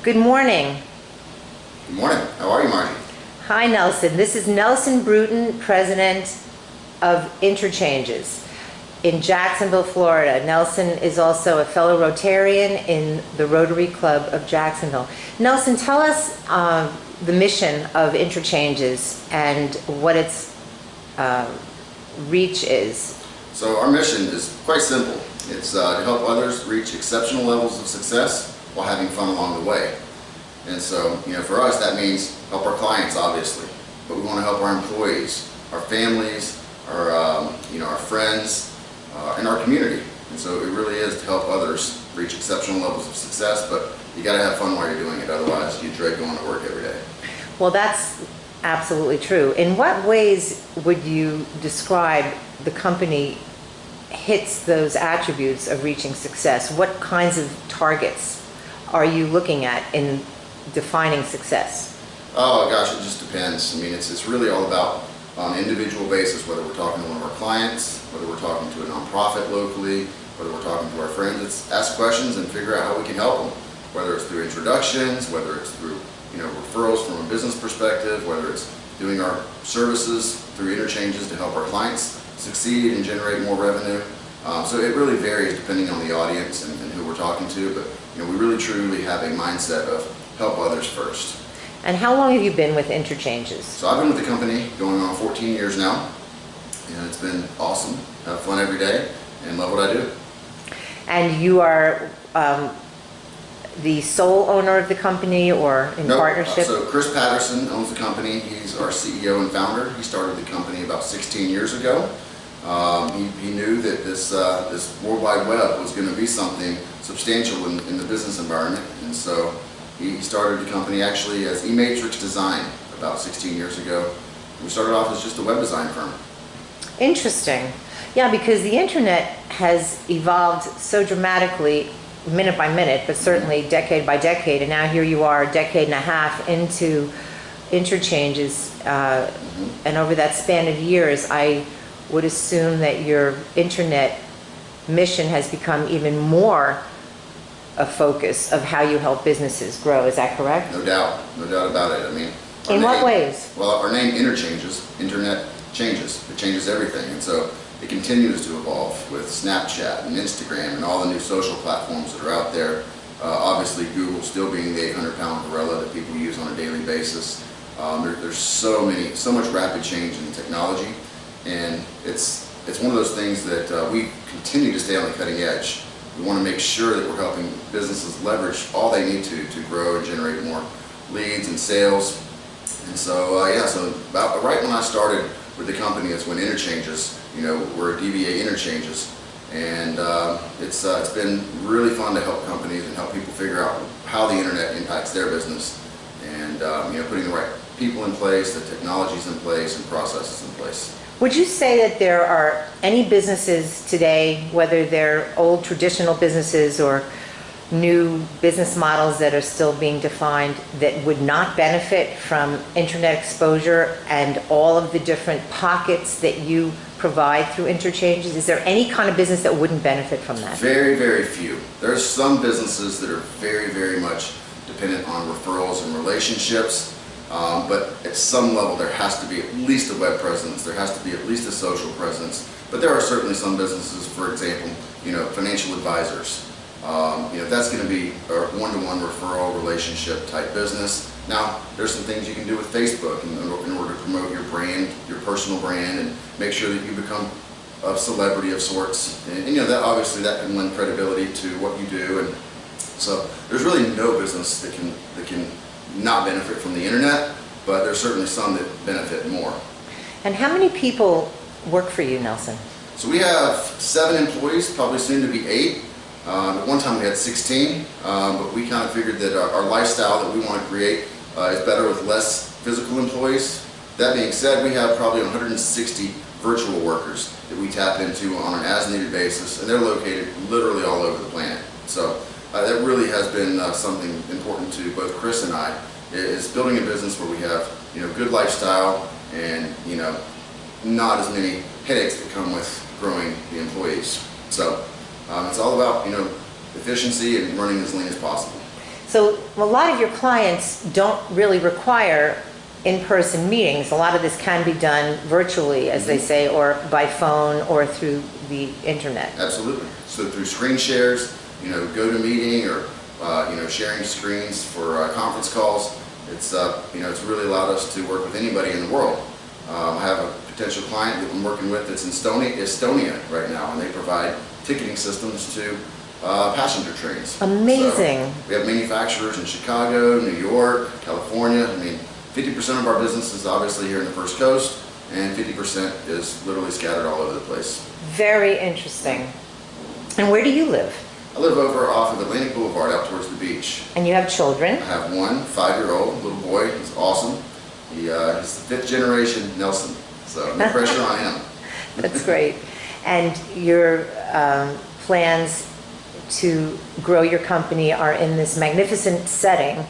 Good morning. Good morning. How are you, Margie? Hi, Nelson. This is Nelson Bruton, president of Interchanges in Jacksonville, Florida. Nelson is also a fellow Rotarian in the Rotary Club of Jacksonville. Nelson, tell us the mission of Interchanges and what its reach is. So our mission is quite simple. It's to help others reach exceptional levels of success while having fun along the way. And so, for us, that means help our clients, obviously, but we want to help our employees, our families, our friends, and our community. And so it really is to help others reach exceptional levels of success, but you got to have fun while you're doing it. Otherwise, you dread going to work every day. Well, that's absolutely true. In what ways would you describe the company hits those attributes of reaching success? What kinds of targets are you looking at in defining success? Oh gosh, it just depends. I mean, it's really all about on an individual basis, whether we're talking to one of our clients, whether we're talking to a nonprofit locally, whether we're talking to our friends. It's ask questions and figure out how we can help them, whether it's through introductions, whether it's through referrals from a business perspective, whether it's doing our services through Interchanges to help our clients succeed and generate more revenue. So it really varies depending on the audience and who we're talking to, but we really truly have a mindset of help others first. And how long have you been with Interchanges? So I've been with the company going on 14 years now, and it's been awesome. Have fun every day and love what I do. And you are the sole owner of the company or in partnership? So Chris Patterson owns the company. He's our CEO and founder. He started the company about 16 years ago. He knew that this World Wide Web was going to be something substantial in the business environment, and so he started the company actually as E-Matrix Design about 16 years ago. We started off as just a web design firm. Interesting. Yeah, because the internet has evolved so dramatically minute by minute, but certainly decade by decade, and now here you are a decade and a half into Interchanges, and over that span of years, I would assume that your internet mission has become even more a focus of how you help businesses grow. Is that correct? No doubt about it. I mean, in what ways? Well, our name Interchanges, internet changes. It changes everything, and so it continues to evolve with Snapchat and Instagram and all the new social platforms that are out there. Obviously, Google still being the 800-pound gorilla that people use on a daily basis. There's so much rapid change in technology, and it's one of those things that we continue to stay on the cutting edge. We want to make sure that we're helping businesses leverage all they need to grow and generate more leads and sales. And so, so about right when I started with the company is when Interchanges, we're a DBA Interchanges, and it's been really fun to help companies and help people figure out how the internet impacts their business, and putting the right people in place, the technologies in place, and processes in place. Would you say that there are any businesses today, whether they're old traditional businesses or new business models that are still being defined, that would not benefit from internet exposure and all of the different pockets that you provide through Interchanges? Is there any kind of business that wouldn't benefit from that? Very, very few. There's some businesses that are very, very much dependent on referrals and relationships. But at some level there has to be at least a web presence, there has to be at least a social presence. But there are certainly some businesses, for example, financial advisors. That's going to be a one-to-one referral relationship type business. Now, there's some things you can do with Facebook in order to promote your brand, your personal brand, and make sure that you become a celebrity of sorts. And that obviously that can lend credibility to what you do. And so there's really no business that can not benefit from the internet, but there's certainly some that benefit more. And how many people work for you, Nelson? So we have 7 employees, probably soon to be 8. At one time we had 16, but we kind of figured that our lifestyle that we want to create is better with less physical employees. That being said, we have probably 160 virtual workers that we tap into on an as-needed basis, and they're located literally all over the planet. So that really has been something important to both Chris and I, is building a business where we have good lifestyle and not as many headaches that come with growing the employees. So it's all about efficiency and running as lean as possible. So a lot of your clients don't really require in-person meetings. A lot of this can be done virtually, as they say, or by phone or through the internet. Absolutely. So through screen shares, GoToMeeting or sharing screens for conference calls, it's it's really allowed us to work with anybody in the world. I have a potential client that I'm working with that's in Estonia right now, and they provide ticketing systems to passenger trains. Amazing. So we have manufacturers in Chicago, New York, California. 50% of our business is obviously here in the First Coast, and 50% is literally scattered all over the place. Very interesting. And where do you live? I live over off of Atlantic Boulevard out towards the beach. And you have children? I have one 5-year-old little boy. He's awesome. He's the 5th generation Nelson, so no pressure on him. That's great. And your plans to grow your company are in this magnificent setting.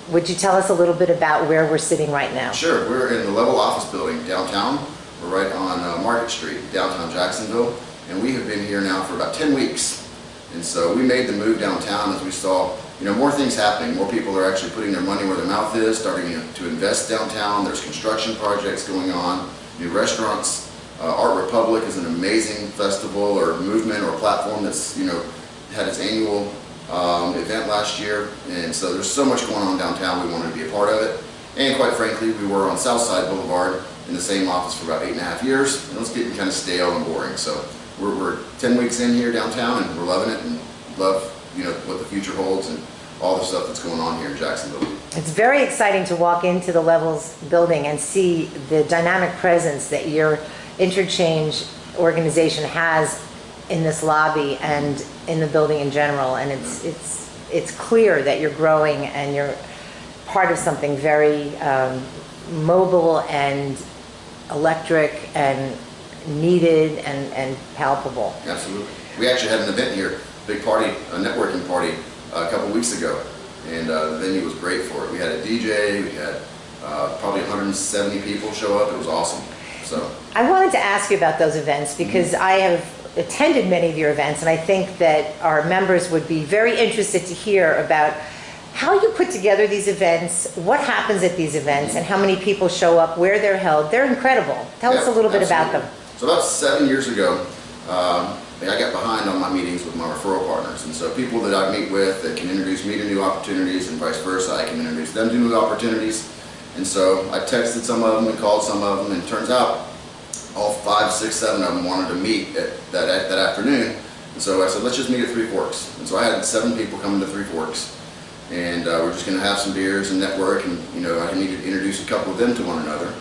Would you tell us a little bit about where we're sitting right now? Sure. We're in the Level Office Building downtown. We're right on Market Street, downtown Jacksonville, and we have been here now for about 10 weeks. And so we made the move downtown as we saw, more things happening. More people are actually putting their money where their mouth is, starting to invest downtown. There's construction projects going on, new restaurants. Art Republic is an amazing festival or movement or platform that's, had its annual event last year. And so there's so much going on downtown. We wanted to be a part of it. And quite frankly, we were on Southside Boulevard in the same office for about 8.5 years. And it was getting kind of stale and boring. So we're 10 weeks in here downtown, and we're loving it and love, what the future holds and all the stuff that's going on here in Jacksonville. It's very exciting to walk into the Levels building and see the dynamic presence that your Interchange organization has in this lobby and in the building in general. And it's clear that you're growing and you're part of something very mobile and electric and needed and palpable. Absolutely. We actually had an event here, big party, a networking party, a couple weeks ago, and the venue was great for it. We had a DJ, we had probably 170 people show up. It was awesome. So I wanted to ask you about those events because I have attended many of your events, and I think that our members would be very interested to hear about how you put together these events, what happens at these events, and how many people show up, where they're held. They're incredible. Tell us a little bit about them. So about 7 years ago, I got behind on my meetings with my referral partners. And so people that I meet with that can introduce me to new opportunities and vice versa, I can introduce them to new opportunities. And so I texted some of them and called some of them, and it turns out all 5, 6, 7 of them wanted to meet that afternoon. And so I said, let's just meet at Three Forks. And so I had 7 people coming to Three Forks. And we're just going to have some beers and network, and I need to introduce a couple of them to one another.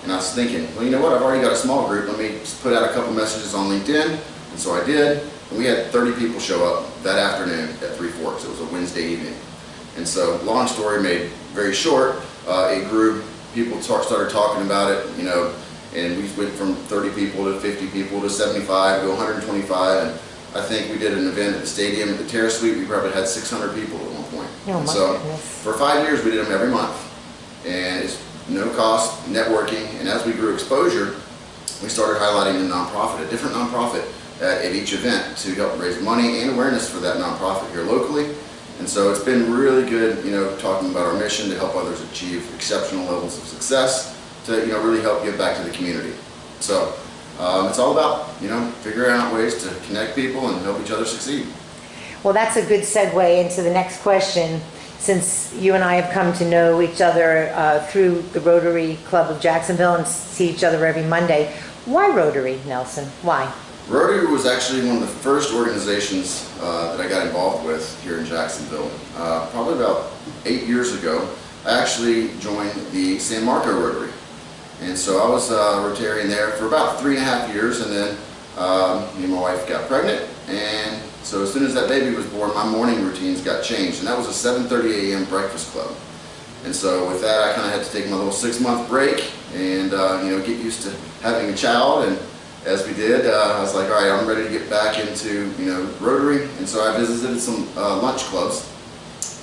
And I was thinking, well, you know what, I've already got a small group, let me just put out a couple messages on LinkedIn. And so I did, and we had 30 people show up that afternoon at Three Forks. It was a Wednesday evening. And so, long story made very short, it grew, people started talking about it, and we went from 30 people to 50 people to 75 to 125, and I think we did an event at the stadium at the Terrace Suite. We probably had 600 people at one point. Oh, and so goodness. For 5 years we did them every month, and it's no cost, networking, and as we grew exposure, we started highlighting a different nonprofit at each event to help raise money and awareness for that nonprofit here locally. And so it's been really good, talking about our mission to help others achieve exceptional levels of success, to really help give back to the community. So it's all about figuring out ways to connect people and help each other succeed. Well, that's a good segue into the next question. Since you and I have come to know each other through the Rotary Club of Jacksonville and see each other every Monday, why Rotary, Nelson? Why? Rotary was actually one of the first organizations that I got involved with here in Jacksonville. Probably about 8 years ago, I actually joined the San Marco Rotary. And so I was Rotarian there for about 3.5 years, and then me and my wife got pregnant, and so as soon as that baby was born, my morning routines got changed, and that was a 7:30 a.m. breakfast club. And so with that, I kind of had to take my little 6-month break and get used to having a child. And as we did, I was like, all right, I'm ready to get back into Rotary. And so I visited some lunch clubs,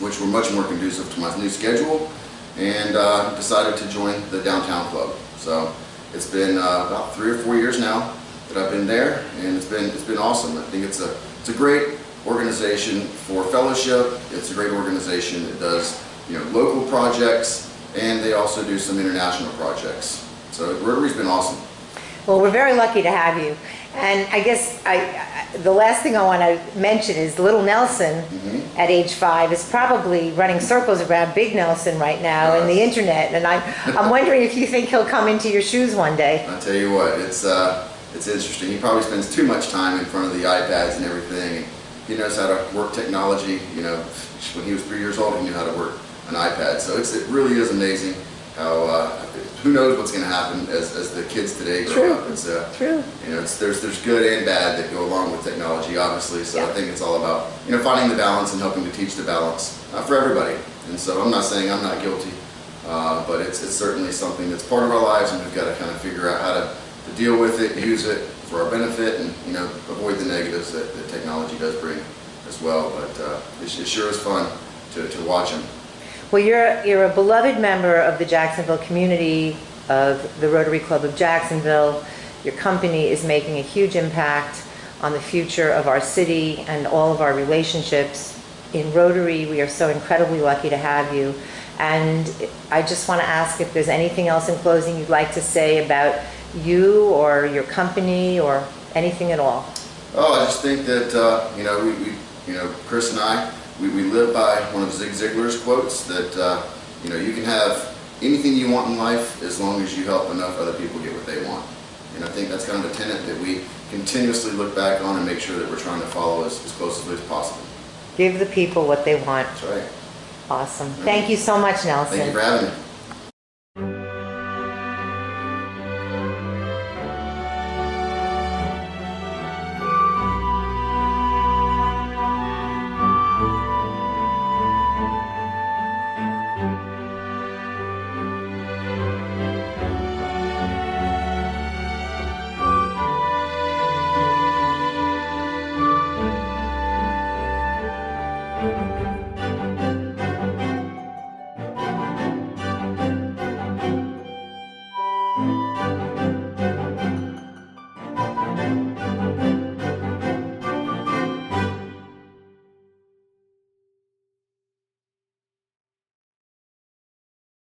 which were much more conducive to my new schedule, and decided to join the downtown club. So it's been about 3 or 4 years now that I've been there, and it's been awesome. I think it's a great organization for fellowship. It's a great organization. It does, local projects, and they also do some international projects. So Rotary's been awesome. Well, we're very lucky to have you. And I guess the last thing I want to mention is little Nelson at age 5 is probably running circles around Big Nelson right now in the internet. And I'm wondering if you think he'll come into your shoes one day. I'll tell you what, it's interesting. He probably spends too much time in front of the iPads and everything. And he knows how to work technology. When he was 3 years old, he knew how to work an iPad. So it really is amazing how who knows what's going to happen as the kids today grow up. It's True. There's good and bad that go along with technology, obviously. So I think it's all about finding the balance and helping to teach the balance for everybody. And so I'm not saying I'm not guilty, but it's certainly something that's part of our lives, and we've got to kind of figure out how to deal with it, use it for our benefit, and avoid the negatives that technology does bring as well. But it sure is fun to watch them. Well, you're a beloved member of the Jacksonville community, of the Rotary Club of Jacksonville. Your company is making a huge impact on the future of our city and all of our relationships. In Rotary, we are so incredibly lucky to have you. And I just want to ask if there's anything else in closing you'd like to say about you or your company or anything at all. Oh, I just think that Chris and I, we live by one of Zig Ziglar's quotes that you can have anything you want in life as long as you help enough other people get what they want. And I think that's kind of a tenet that we continuously look back on and make sure that we're trying to follow as closely as possible. Give the people what they want. That's right. Awesome. Thank you so much, Nelson. Thank you for having me.